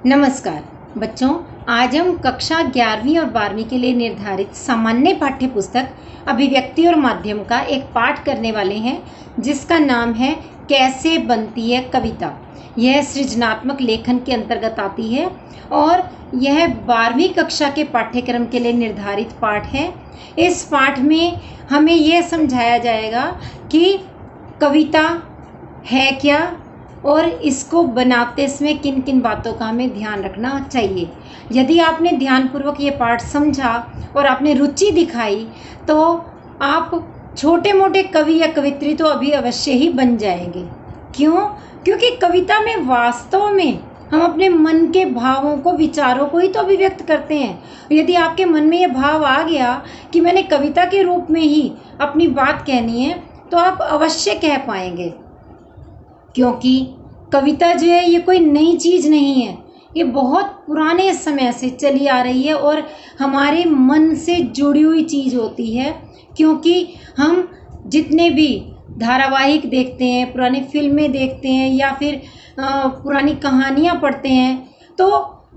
नमस्कार बच्चों, आज हम कक्षा 11वीं और 12वीं के लिए निर्धारित सामान्य पाठ्य पुस्तक अभिव्यक्ति और माध्यम का एक पाठ करने वाले हैं जिसका नाम है कैसे बनती है कविता। यह सृजनात्मक लेखन के अंतर्गत आती है और यह 12वीं कक्षा के पाठ्यक्रम के लिए निर्धारित पाठ है। इस पाठ में हमें यह समझाया जाएगा कि कविता है क्या और इसको बनाते समय किन किन बातों का हमें ध्यान रखना चाहिए। यदि आपने ध्यानपूर्वक ये पाठ समझा और आपने रुचि दिखाई तो आप छोटे मोटे कवि या कवित्री तो अभी अवश्य ही बन जाएंगे। क्यों? क्योंकि कविता में वास्तव में हम अपने मन के भावों को, विचारों को ही तो अभिव्यक्त करते हैं। यदि आपके मन में ये भाव आ गया कि मैंने कविता के रूप में ही अपनी बात कहनी है तो आप अवश्य कह पाएंगे, क्योंकि कविता जो है ये कोई नई चीज़ नहीं है। ये बहुत पुराने समय से चली आ रही है और हमारे मन से जुड़ी हुई चीज़ होती है। क्योंकि हम जितने भी धारावाहिक देखते हैं, पुरानी फिल्में देखते हैं या फिर पुरानी कहानियाँ पढ़ते हैं तो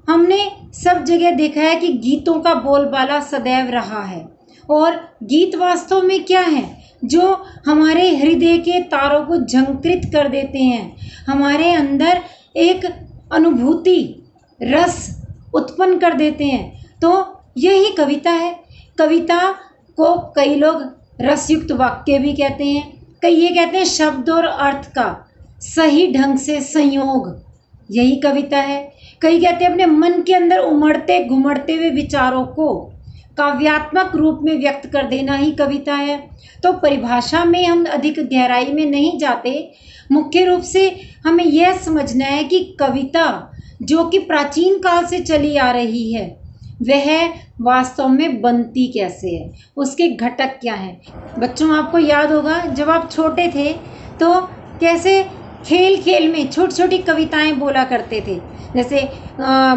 हमने सब जगह देखा है कि गीतों का बोलबाला सदैव रहा है। और गीत वास्तव में क्या है? जो हमारे हृदय के तारों को झंकृत कर देते हैं, हमारे अंदर एक अनुभूति, रस उत्पन्न कर देते हैं। तो यही कविता है। कविता को कई लोग रसयुक्त वाक्य भी कहते हैं, कई ये कहते हैं शब्द और अर्थ का सही ढंग से संयोग, यही कविता है। कई कहते हैं अपने मन के अंदर उमड़ते घुमड़ते हुए विचारों को काव्यात्मक रूप में व्यक्त कर देना ही कविता है। तो परिभाषा में हम अधिक गहराई में नहीं जाते, मुख्य रूप से हमें यह समझना है कि कविता जो कि प्राचीन काल से चली आ रही है वह वास्तव में बनती कैसे है, उसके घटक क्या हैं। बच्चों, आपको याद होगा जब आप छोटे थे तो कैसे खेल खेल में छोटी छोटी कविताएं बोला करते थे। जैसे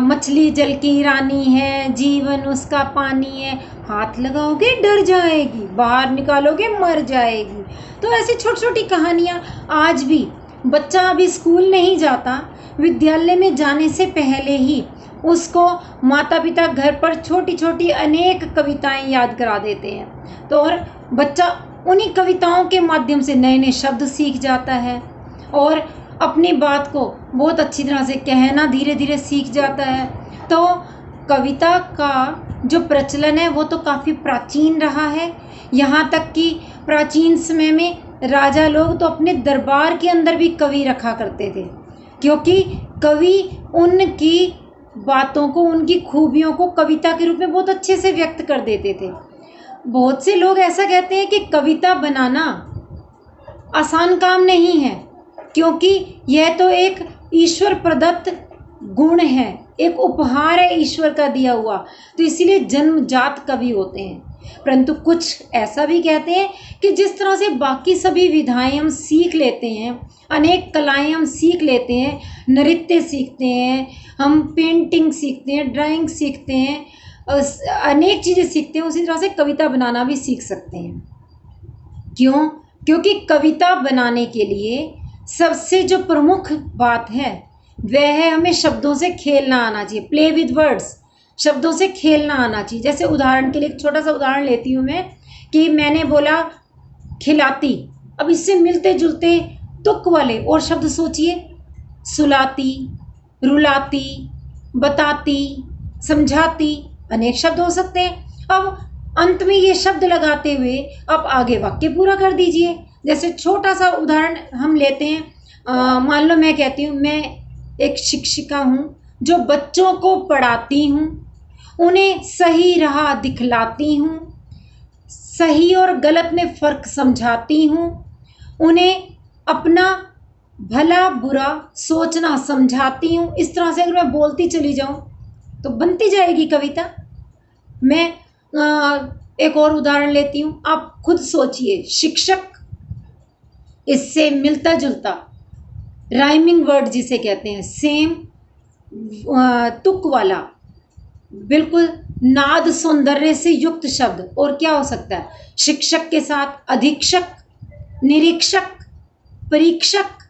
मछली जल की रानी है, जीवन उसका पानी है, हाथ लगाओगे डर जाएगी, बाहर निकालोगे मर जाएगी। तो ऐसी छोटी छोटी कहानियाँ आज भी बच्चा अभी स्कूल नहीं जाता, विद्यालय में जाने से पहले ही उसको माता पिता घर पर छोटी छोटी अनेक कविताएं याद करा देते हैं। तो और बच्चा उन्हीं कविताओं के माध्यम से नए नए शब्द सीख जाता है और अपनी बात को बहुत अच्छी तरह से कहना धीरे धीरे सीख जाता है। तो कविता का जो प्रचलन है वो तो काफ़ी प्राचीन रहा है। यहाँ तक कि प्राचीन समय में राजा लोग तो अपने दरबार के अंदर भी कवि रखा करते थे, क्योंकि कवि उनकी बातों को, उनकी खूबियों को कविता के रूप में बहुत अच्छे से व्यक्त कर देते थे। बहुत से लोग ऐसा कहते हैं कि कविता बनाना आसान काम नहीं है, क्योंकि यह तो एक ईश्वर प्रदत्त गुण है, एक उपहार है ईश्वर का दिया हुआ, तो इसीलिए जन्मजात कवि होते हैं। परंतु कुछ ऐसा भी कहते हैं कि जिस तरह से बाकी सभी विधाएं हम सीख लेते हैं, अनेक कलाएं हम सीख लेते हैं, नृत्य सीखते हैं, हम पेंटिंग सीखते हैं, ड्राइंग सीखते हैं, अनेक चीज़ें सीखते हैं, उसी तरह से कविता बनाना भी सीख सकते हैं। क्यों? क्योंकि कविता बनाने के लिए सबसे जो प्रमुख बात है वह है हमें शब्दों से खेलना आना चाहिए। प्ले विद वर्ड्स, शब्दों से खेलना आना चाहिए। जैसे उदाहरण के लिए एक छोटा सा उदाहरण लेती हूँ मैं कि मैंने बोला खिलाती, अब इससे मिलते जुलते तुक वाले और शब्द सोचिए। सुलाती, रुलाती, बताती, समझाती, अनेक शब्द हो सकते हैं। अब अंत में ये शब्द लगाते हुए आप आगे वाक्य पूरा कर दीजिए। जैसे छोटा सा उदाहरण हम लेते हैं, मान लो मैं कहती हूँ मैं एक शिक्षिका हूँ जो बच्चों को पढ़ाती हूँ, उन्हें सही राह दिखलाती हूँ, सही और गलत में फ़र्क समझाती हूँ, उन्हें अपना भला बुरा सोचना समझाती हूँ। इस तरह से अगर मैं बोलती चली जाऊँ तो बनती जाएगी कविता। मैं एक और उदाहरण लेती हूँ, आप खुद सोचिए। शिक्षक, इससे मिलता जुलता राइमिंग वर्ड जिसे कहते हैं, सेम तुक वाला, बिल्कुल नाद सौंदर्य से युक्त शब्द और क्या हो सकता है? शिक्षक के साथ अधीक्षक, निरीक्षक, परीक्षक।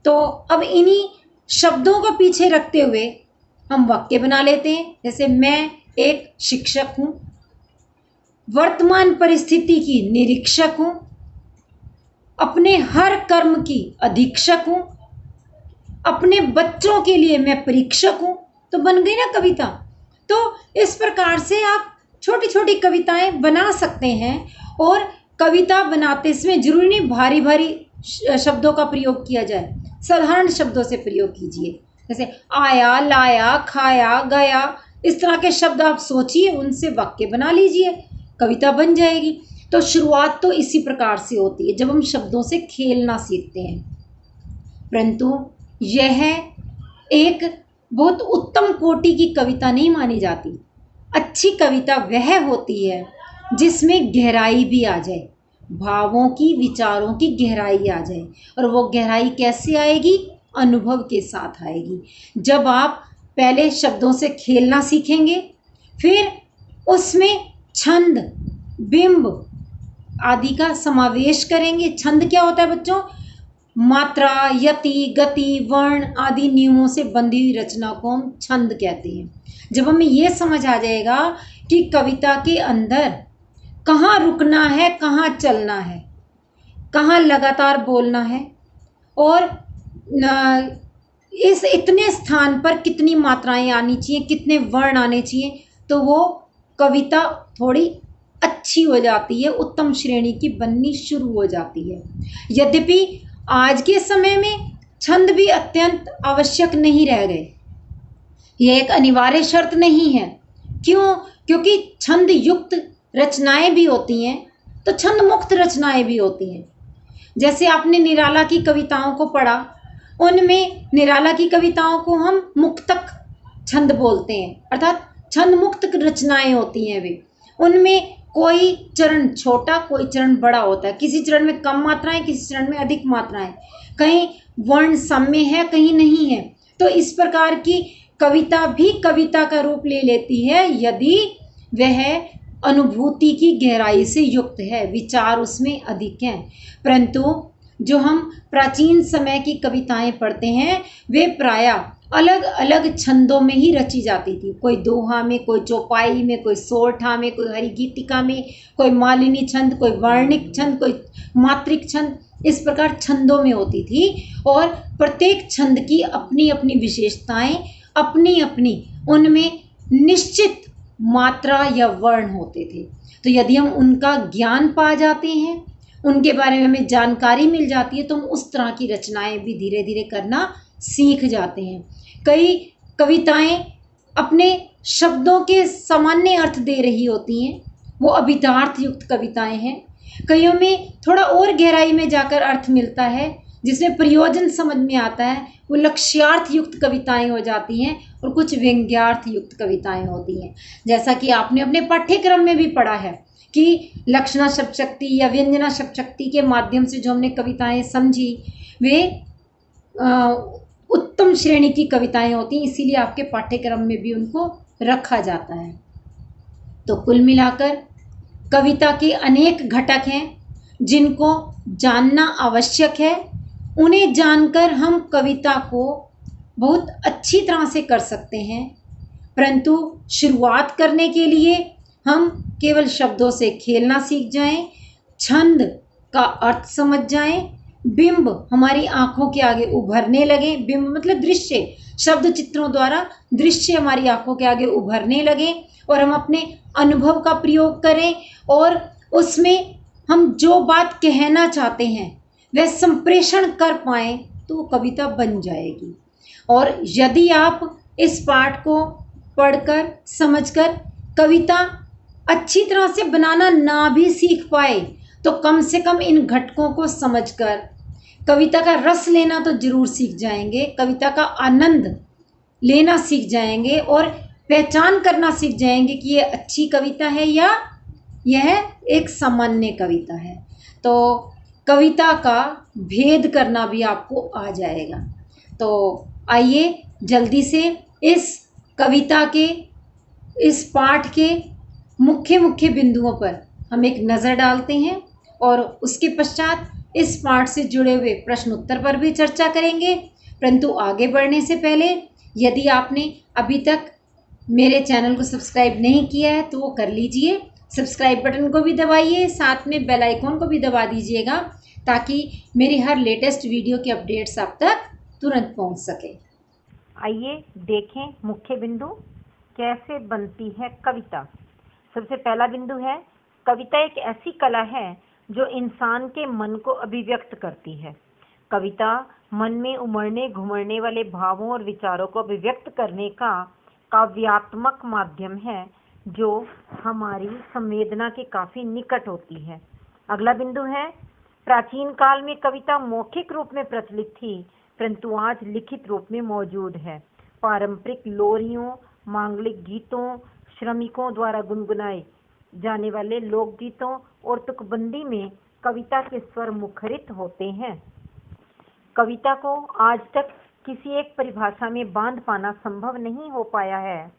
तो अब इन्हीं शब्दों को पीछे रखते हुए हम वाक्य बना लेते हैं। जैसे मैं एक शिक्षक हूँ, वर्तमान परिस्थिति की निरीक्षक हूँ, अपने हर कर्म की अधीक्षक हूँ, अपने बच्चों के लिए मैं परीक्षक हूँ। तो बन गई ना कविता। तो इस प्रकार से आप छोटी छोटी कविताएं बना सकते हैं। और कविता बनाते समय जरूरी नहीं भारी भारी शब्दों का प्रयोग किया जाए, साधारण शब्दों से प्रयोग कीजिए। जैसे आया, लाया, खाया, गया, इस तरह के शब्द आप सोचिए, उनसे वाक्य बना लीजिए, कविता बन जाएगी। तो शुरुआत तो इसी प्रकार से होती है जब हम शब्दों से खेलना सीखते हैं। परंतु यह एक बहुत उत्तम कोटि की कविता नहीं मानी जाती। अच्छी कविता वह होती है जिसमें गहराई भी आ जाए, भावों की, विचारों की गहराई आ जाए। और वो गहराई कैसे आएगी? अनुभव के साथ आएगी। जब आप पहले शब्दों से खेलना सीखेंगे, फिर उसमें छंद, बिंब आदि का समावेश करेंगे। छंद क्या होता है बच्चों? मात्रा, यति, गति, वर्ण आदि नियमों से बंधी हुई रचना को हम छंद कहते हैं। जब हमें ये समझ आ जाएगा कि कविता के अंदर कहाँ रुकना है, कहाँ चलना है, कहाँ लगातार बोलना है, और इस इतने स्थान पर कितनी मात्राएं आनी चाहिए, कितने वर्ण आने चाहिए, तो वो कविता थोड़ी अच्छी हो जाती है, उत्तम श्रेणी की बननी शुरू हो जाती है। यद्यपि आज के समय में छंद भी अत्यंत आवश्यक नहीं रह गए, यह एक अनिवार्य शर्त नहीं है। क्यों? क्योंकि छंद युक्त रचनाएं भी होती हैं, तो छंद मुक्त रचनाएं भी होती हैं। जैसे आपने निराला की कविताओं को पढ़ा, उनमें निराला की कविताओं को हम मुक्तक छंद बोलते हैं, अर्थात छंद मुक्त रचनाएं होती हैं वे। उनमें कोई चरण छोटा, कोई चरण बड़ा होता है, किसी चरण में कम मात्राएं, किसी चरण में अधिक मात्राएं, कहीं वर्ण साम्य है, कहीं नहीं है। तो इस प्रकार की कविता भी कविता का रूप ले लेती है यदि वह अनुभूति की गहराई से युक्त है, विचार उसमें अधिक हैं। परंतु जो हम प्राचीन समय की कविताएं पढ़ते हैं, वे प्रायः अलग अलग छंदों में ही रची जाती थी। कोई दोहा में, कोई चौपाई में, कोई सोरठा में, कोई हरिगीतिका में, कोई मालिनी छंद, कोई वर्णिक छंद, कोई मात्रिक छंद, इस प्रकार छंदों में होती थी। और प्रत्येक छंद की अपनी अपनी विशेषताएं, अपनी अपनी उनमें निश्चित मात्रा या वर्ण होते थे। तो यदि हम उनका ज्ञान पा जाते हैं, उनके बारे में हमें जानकारी मिल जाती है, तो हम उस तरह की रचनाएं भी धीरे धीरे करना सीख जाते हैं। कई कविताएं अपने शब्दों के सामान्य अर्थ दे रही होती हैं, वो अभिधार्थ युक्त कविताएं हैं। कईयों में थोड़ा और गहराई में जाकर अर्थ मिलता है, जिसमें प्रयोजन समझ में आता है, वो लक्ष्यार्थ युक्त कविताएं हो जाती हैं। और कुछ व्यंग्यार्थ युक्त कविताएं होती हैं। जैसा कि आपने अपने पाठ्यक्रम में भी पढ़ा है कि लक्षणा शब्द शक्ति या व्यंजना शब्द शक्ति के माध्यम से जो हमने कविताएं समझी, वे उत्तम श्रेणी की कविताएं होती हैं, इसीलिए आपके पाठ्यक्रम में भी उनको रखा जाता है। तो कुल मिलाकर कविता के अनेक घटक हैं जिनको जानना आवश्यक है। उन्हें जानकर हम कविता को बहुत अच्छी तरह से कर सकते हैं। परंतु शुरुआत करने के लिए हम केवल शब्दों से खेलना सीख जाएं, छंद का अर्थ समझ जाएं, बिंब हमारी आंखों के आगे उभरने लगे, बिंब मतलब दृश्य, शब्द चित्रों द्वारा दृश्य हमारी आंखों के आगे उभरने लगे, और हम अपने अनुभव का प्रयोग करें और उसमें हम जो बात कहना चाहते हैं वह संप्रेषण कर पाएं, तो कविता बन जाएगी। और यदि आप इस पाठ को पढ़कर, समझकर कविता अच्छी तरह से बनाना ना भी सीख पाए, तो कम से कम इन घटकों को समझकर कविता का रस लेना तो जरूर सीख जाएंगे, कविता का आनंद लेना सीख जाएंगे, और पहचान करना सीख जाएंगे कि ये अच्छी कविता है या यह एक सामान्य कविता है। तो कविता का भेद करना भी आपको आ जाएगा। तो आइए जल्दी से इस कविता के, इस पाठ के मुख्य मुख्य बिंदुओं पर हम एक नज़र डालते हैं, और उसके पश्चात इस पाठ से जुड़े हुए प्रश्न उत्तर पर भी चर्चा करेंगे। परंतु आगे बढ़ने से पहले यदि आपने अभी तक मेरे चैनल को सब्सक्राइब नहीं किया है तो वो कर लीजिए। सब्सक्राइब बटन को भी दबाइए, साथ में बेल आइकॉन को भी दबा दीजिएगा ताकि मेरी हर लेटेस्ट वीडियो की अपडेट्स आप तक तुरंत पहुंच सके। आइए देखें मुख्य बिंदु कैसे बनती है कविता। सबसे पहला बिंदु है, कविता एक ऐसी कला है जो इंसान के मन को अभिव्यक्त करती है। कविता मन में उमड़ने घुमड़ने वाले भावों और विचारों को अभिव्यक्त करने का काव्यात्मक माध्यम है जो हमारी संवेदना के काफी निकट होती है। अगला बिंदु है, प्राचीन काल में कविता मौखिक रूप में प्रचलित थी परंतु आज लिखित रूप में मौजूद है। पारंपरिक लोरियों, मांगलिक गीतों, श्रमिकों द्वारा गुनगुनाए जाने वाले लोकगीतों और तुकबंदी में कविता के स्वर मुखरित होते हैं। कविता को आज तक किसी एक परिभाषा में बांध पाना संभव नहीं हो पाया है।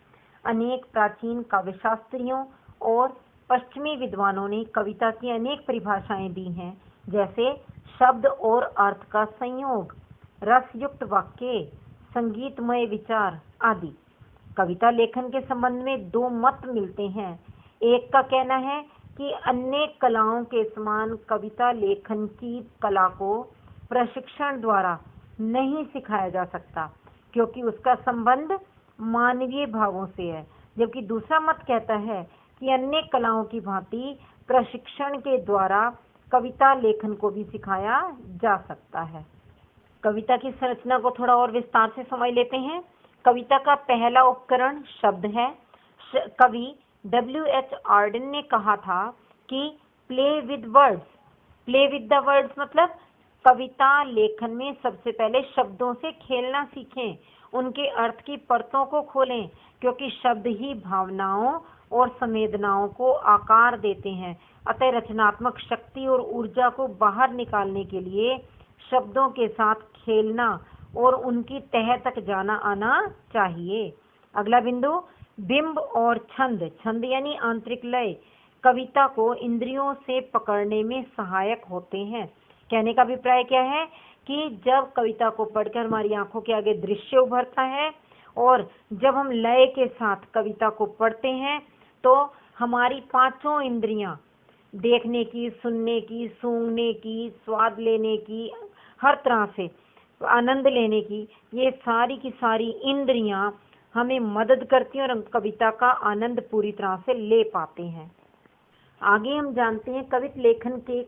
अनेक प्राचीन काव्यशास्त्रियों और पश्चिमी विद्वानों ने कविता की अनेक परिभाषाएं दी हैं, जैसे शब्द और अर्थ का संयोग, रसयुक्त वाक्य, संगीतमय विचार आदि। कविता लेखन के संबंध में दो मत मिलते हैं। एक का कहना है कि अन्य कलाओं के समान कविता लेखन की कला को प्रशिक्षण द्वारा नहीं सिखाया जा सकता क्योंकि उसका संबंध मानवीय भावों से है, जबकि दूसरा मत कहता है कि अन्य कलाओं की भांति प्रशिक्षण के द्वारा कविता लेखन को भी सिखाया जा सकता है। कविता की संरचना को थोड़ा और विस्तार से समझ लेते हैं। कविता का पहला उपकरण शब्द है। कवि W.H. आर्डन ने कहा था कि play with words. Play with the words मतलब कविता लेखन में सबसे पहले शब्दों से खेलना सीखें, उनके अर्थ की परतों को खोलें, क्योंकि शब्द ही भावनाओं और संवेदनाओं को आकार देते हैं। अतः रचनात्मक शक्ति और ऊर्जा को बाहर निकालने के लिए शब्दों के साथ खेलना और उनकी तह तक जाना आना चाहिए। अगला बिंदु, बिंब और छंद। छंद यानी आंतरिक लय कविता को इंद्रियों से पकड़ने में सहायक होते हैं। कहने का अभिप्राय क्या है कि जब कविता को पढ़कर हमारी आंखों के आगे दृश्य उभरता है और जब हम लय के साथ कविता को पढ़ते हैं तो हमारी पांचों इंद्रियां, देखने की, सुनने की, सूंघने की, स्वाद लेने की, हर तरह से आनंद लेने की, ये सारी की सारी इंद्रियां हमें मदद करती हैं और हम कविता का आनंद पूरी तरह से ले पाते हैं। आगे हम जानते हैं कविता लेखन के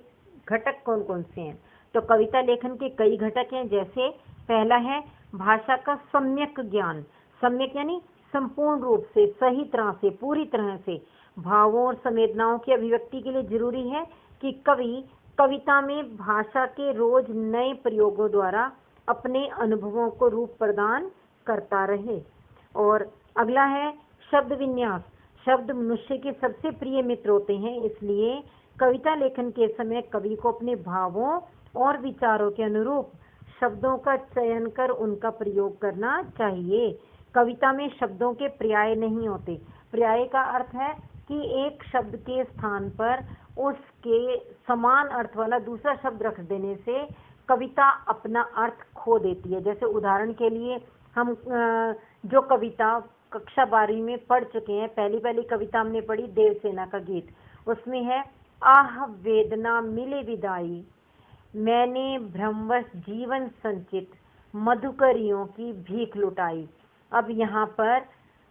घटक कौन कौन से हैं। तो कविता लेखन के कई घटक हैं, जैसे पहला है भाषा का सम्यक ज्ञान। सम्यक यानी संपूर्ण रूप से, सही तरह से, पूरी तरह से भावों और संवेदनाओं की अभिव्यक्ति के लिए जरूरी है कि कवि कविता में भाषा के रोज नए प्रयोगों द्वारा अपने अनुभवों को रूप प्रदान करता रहे। और अगला है शब्द विन्यास। शब्द मनुष्य के सबसे प्रिय मित्र होते हैं, इसलिए कविता लेखन के समय कवि को अपने भावों और विचारों के अनुरूप शब्दों का चयन कर उनका प्रयोग करना चाहिए। कविता में शब्दों के पर्याय नहीं होते। पर्याय का अर्थ है कि एक शब्द के स्थान पर उसके समान अर्थ वाला दूसरा शब्द रख देने से कविता अपना अर्थ खो देती है। जैसे उदाहरण के लिए हम जो कविता कक्षा 12वीं में पढ़ चुके हैं, पहली कविता हमने पढ़ी देवसेना का गीत, उसमें है आह वेदना मिले विदाई, मैंने भ्रमवश जीवन संचित, मधुकरियों की भीख लुटाई। अब यहाँ पर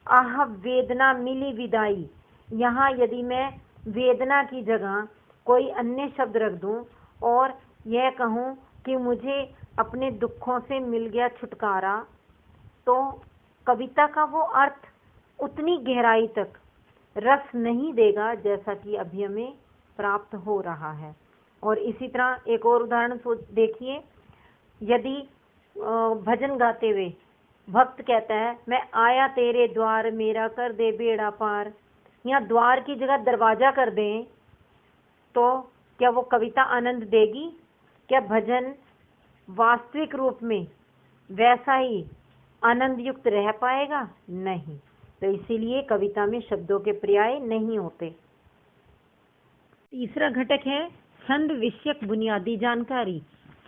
आह वेदना मिली विदाई, यहाँ यदि मैं वेदना की जगह कोई अन्य शब्द रख दूं और यह कहूं कि मुझे अपने दुखों से मिल गया छुटकारा, तो कविता का वो अर्थ उतनी गहराई तक रस नहीं देगा जैसा कि अभी हमें प्राप्त हो रहा है। और इसी तरह एक और उदाहरण देखिए, यदि भजन गाते हुए भक्त कहता है मैं आया तेरे द्वार मेरा कर दे बेड़ा पार, यहाँ द्वार की जगह दरवाजा कर दें तो क्या वो कविता आनंद देगी? क्या भजन वास्तविक रूप में वैसा ही आनंद युक्त रह पाएगा? नहीं। तो इसीलिए कविता में शब्दों के पर्याय नहीं होते। तीसरा घटक है छंद विषयक बुनियादी जानकारी।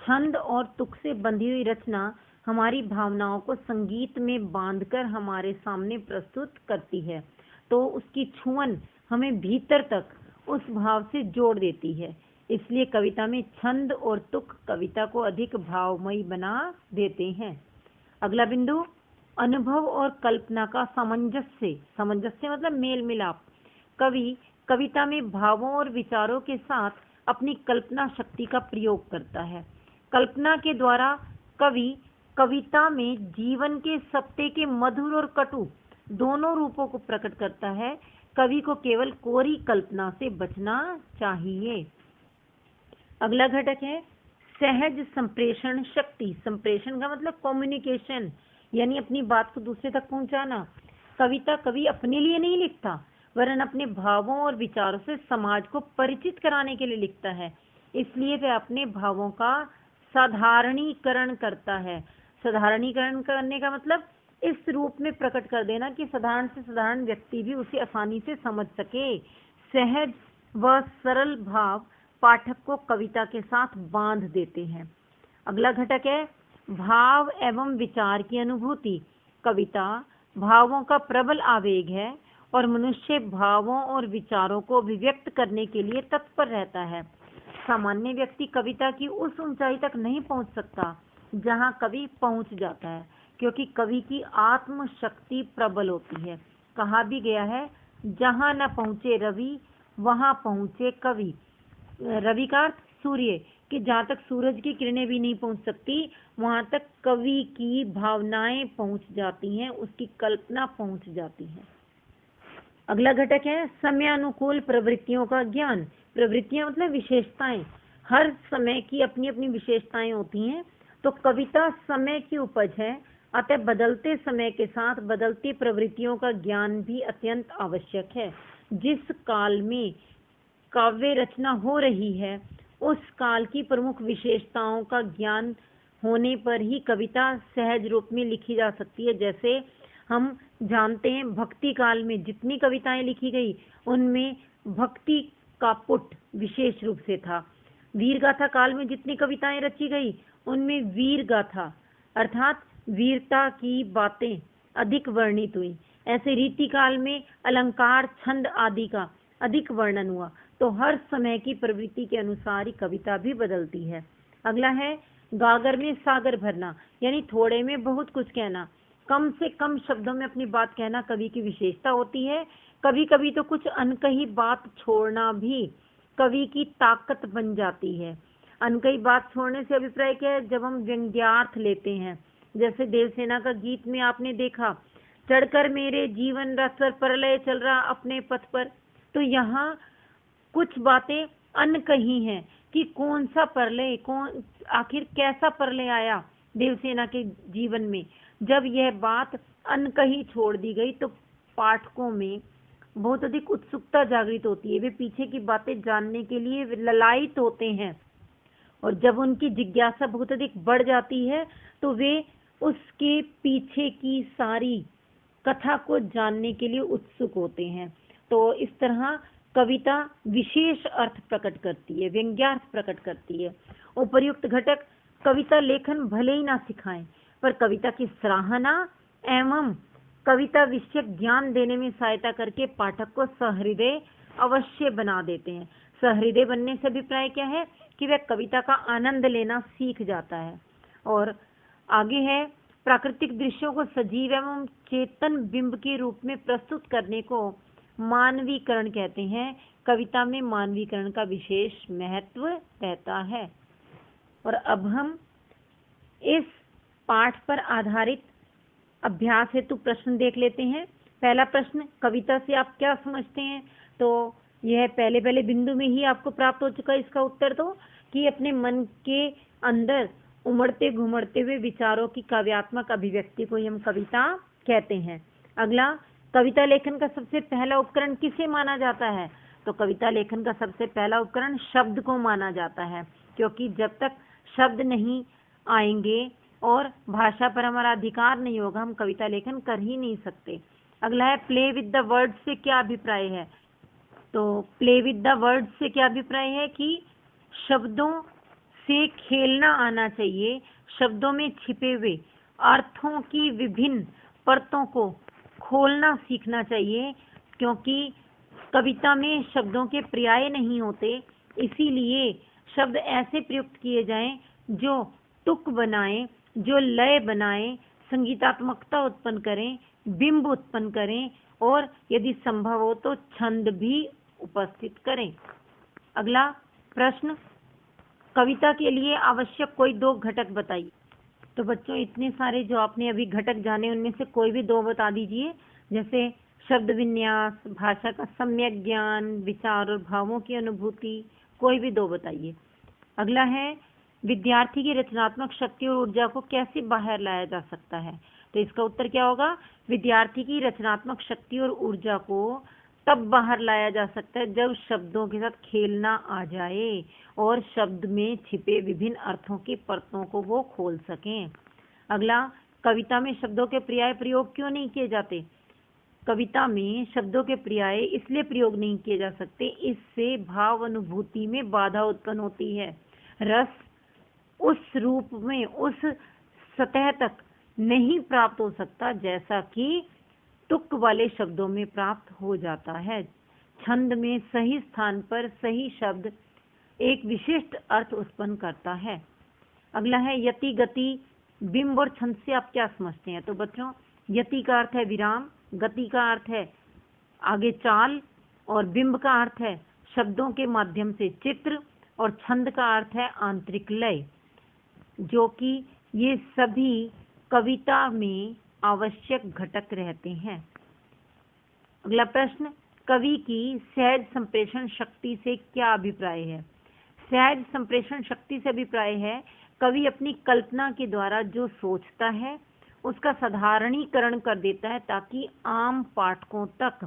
छंद और तुक से बंधी हुई रचना हमारी भावनाओं को संगीत में बांधकर हमारे सामने प्रस्तुत करती है, तो उसकी छुअन हमें भीतर तक उस भाव से जोड़ देती है। इसलिए कविता में छंद और तुक कविता को अधिक भावमयी बना देते हैं। अगला बिंदु, अनुभव और कल्पना का सामंजस्य। सामंजस्य मतलब मेल मिलाप। कवि कविता में भावों और विचारों के साथ अपनी कल्पना शक्ति का प्रयोग करता है। कल्पना के द्वारा कवि कविता में जीवन के सत्य के मधुर और कटु दोनों रूपों को प्रकट करता है। कवि को केवल कोरी कल्पना से बचना चाहिए। अगला घटक है सहज संप्रेषण शक्ति। संप्रेषण का मतलब कम्युनिकेशन, यानी अपनी बात को दूसरे तक पहुंचाना। कविता कवि अपने लिए नहीं लिखता, वरन अपने भावों और विचारों से समाज को परिचित कराने के लिए लिखता है। इसलिए वह अपने भावों का साधारणीकरण करता है। साधारणीकरण करने का मतलब इस रूप में प्रकट कर देना कि साधारण से साधारण व्यक्ति भी उसे आसानी से समझ सके। सहज व सरल भाव पाठक को कविता के साथ बांध देते हैं। अगला घटक है भाव एवं विचार की अनुभूति। कविता भावों का प्रबल आवेग है और मनुष्य भावों और विचारों को अभिव्यक्त करने के लिए तत्पर रहता है। सामान्य व्यक्ति कविता की उस ऊंचाई तक नहीं पहुंच सकता जहां कवि पहुंच जाता है, क्योंकि कवि की आत्म शक्ति प्रबल होती है। कहा भी गया है, जहां न पहुंचे रवि वहां पहुंचे कवि। रवि का अर्थ सूर्य, कि जहाँ तक सूरज की किरणें भी नहीं पहुंच सकती वहां तक कवि की भावनाएं पहुंच जाती हैं, उसकी कल्पना पहुंच जाती है। अगला घटक है समयानुकूल प्रवृत्तियों का ज्ञान। प्रवृत्तियां मतलब विशेषताएं। हर समय की अपनी अपनी विशेषताएं होती हैं, तो कविता समय की उपज है, अतः बदलते समय के साथ बदलती प्रवृत्तियों का ज्ञान भी अत्यंत आवश्यक है। जिस काल में काव्य रचना हो रही है उस काल की प्रमुख विशेषताओं का ज्ञान होने पर ही कविता सहज रूप में लिखी जा सकती है। जैसे हम जानते हैं भक्ति काल में जितनी कविताएं लिखी गई उनमें भक्ति का पुट विशेष रूप से था। वीर गाथा काल में जितनी कविताएं रची गई उनमें वीर गाथा अर्थात वीरता की बातें अधिक वर्णित हुई। ऐसे रीति काल में अलंकार छंद आदि का अधिक वर्णन हुआ। तो हर समय की प्रवृत्ति के अनुसार ही कविता भी बदलती है। अगला है गागर में सागर भरना, यानी थोड़े में बहुत कुछ कहना, कम से कम शब्दों में अपनी बात कहना कवि की विशेषता होती है। कभी कभी तो कुछ अनकही बात छोड़ना भी कवि की ताकत बन जाती है। अनकही बात छोड़ने से अभिप्राय क्या है, जब हम व्यंग्यार्थ लेते हैं, जैसे देवसेना का गीत में आपने देखा, चढ़कर मेरे जीवन रथ पर प्रलय चल रहा अपने पथ पर, तो यहाँ कुछ बातें अनकही हैं कि कौन सा प्रलय, कौन आखिर कैसा प्रलय आया देवसेना के जीवन में। जब यह बात अनकही छोड़ दी गई तो पाठकों में बहुत अधिक उत्सुकता जागृत होती है, वे पीछे की बातें जानने के लिए ललायित होते हैं, और जब उनकी जिज्ञासा बहुत अधिक बढ़ जाती है तो वे उसके पीछे की सारी कथा को जानने के लिए उत्सुक होते हैं। तो इस तरह कविता विशेष अर्थ प्रकट करती है, व्यंग्यार्थ प्रकट करती है। उपर्युक्त घटक कविता लेखन भले ही ना सिखाएं, पर कविता की सराहना एवं कविता विषयक ज्ञान देने में सहायता करके पाठक को सहृदय अवश्य बना देते हैं। सहृदय बनने से अभिप्राय क्या है कि वह कविता का आनंद लेना सीख जाता है। और आगे है प्राकृतिक दृश्यों को सजीव एवं चेतन बिंब के रूप में प्रस्तुत करने को मानवीकरण कहते हैं। कविता में मानवीकरण का विशेष महत्व रहता है। और अब हम इस पाठ पर आधारित अभ्यास हेतु प्रश्न देख लेते हैं। पहला प्रश्न, कविता से आप क्या समझते हैं? तो यह पहले पहले बिंदु में ही आपको प्राप्त हो चुका है इसका उत्तर, तो कि अपने मन के अंदर उमड़ते घुमड़ते हुए विचारों की काव्यात्मक अभिव्यक्ति को हम कविता कहते हैं। अगला, कविता लेखन का सबसे पहला उपकरण किसे माना जाता है? तो कविता लेखन का सबसे पहला उपकरण शब्द को माना जाता है, क्योंकि जब तक शब्द नहीं आएंगे और भाषा पर हमारा अधिकार नहीं होगा हम कविता लेखन कर ही नहीं सकते। अगला है प्ले विद द वर्ड से क्या अभिप्राय है? तो प्ले विद द वर्ड से क्या अभिप्राय है कि शब्दों से खेलना आना चाहिए, शब्दों में छिपे हुए अर्थों की विभिन्न परतों को खोलना सीखना चाहिए, क्योंकि कविता में शब्दों के पर्याय नहीं होते, इसीलिए शब्द ऐसे प्रयुक्त किए जाएं जो तुक बनाएं, जो लय बनाएं, संगीतात्मकता उत्पन्न करें, बिंब उत्पन्न करें और यदि संभव हो तो छंद भी उपस्थित करें। अगला प्रश्न, कविता के लिए आवश्यक कोई 2 घटक बताइए। तो बच्चों इतने सारे जो आपने अभी घटक जाने उनमें से कोई भी 2 बता दीजिए, जैसे शब्द विन्यास, भाषा का सम्यक ज्ञान, विचार और भावों की अनुभूति, कोई भी 2 बताइए। अगला है, विद्यार्थी की रचनात्मक शक्ति और ऊर्जा को कैसे बाहर लाया जा सकता है। तो इसका उत्तर क्या होगा, विद्यार्थी की रचनात्मक शक्ति और ऊर्जा को तब बाहर लाया जा सकता है जब शब्दों के साथ खेलना आ जाए और शब्द में छिपे विभिन्न अर्थों की परतों को वो खोल सकें। अगला, कविता में शब्दों के पर्याय प्रयोग क्यों नहीं किए जाते। कविता में शब्दों के पर्याय इसलिए प्रयोग नहीं किए जा सकते, इससे भाव अनुभूति में बाधा उत्पन्न होती है, रस उस रूप में, उस सतह तक नहीं प्राप्त हो सकता जैसा कि तुक वाले शब्दों में प्राप्त हो जाता है। छंद में सही स्थान पर सही शब्द एक विशिष्ट अर्थ उत्पन्न करता है। अगला है, यति, गति, बिंब और छंद से आप क्या समझते हैं। तो बच्चों, यति का अर्थ है विराम, गति का अर्थ है आगे चाल और बिंब का अर्थ है शब्दों के माध्यम से चित्र और छंद का अर्थ है आंतरिक लय, जो कि ये सभी कविता में आवश्यक घटक रहते हैं। अगला प्रश्न, कवि की सहज संप्रेषण शक्ति से क्या अभिप्राय है। सहज संप्रेषण शक्ति से अभिप्राय है कवि अपनी कल्पना के द्वारा जो सोचता है उसका साधारणीकरण कर देता है ताकि आम पाठकों तक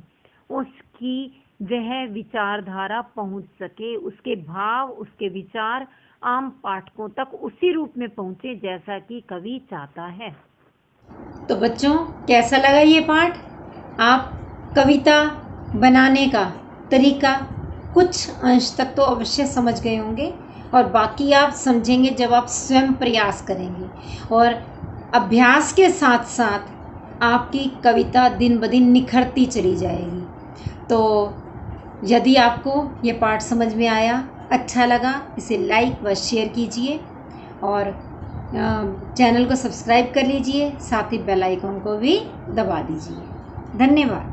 उसकी वह विचारधारा पहुंच सके, उसके भाव, उसके विचार आम पाठकों तक उसी रूप में पहुंचे जैसा कि कवि चाहता है। तो बच्चों, कैसा लगा ये पाठ। आप कविता बनाने का तरीका कुछ अंश तक तो अवश्य समझ गए होंगे और बाकी आप समझेंगे जब आप स्वयं प्रयास करेंगे और अभ्यास के साथ साथ आपकी कविता दिन ब दिन निखरती चली जाएगी। तो यदि आपको ये पाठ समझ में आया, अच्छा लगा, इसे लाइक व शेयर कीजिए और चैनल को सब्सक्राइब कर लीजिए, साथ ही बेल आइकन को भी दबा दीजिए। धन्यवाद।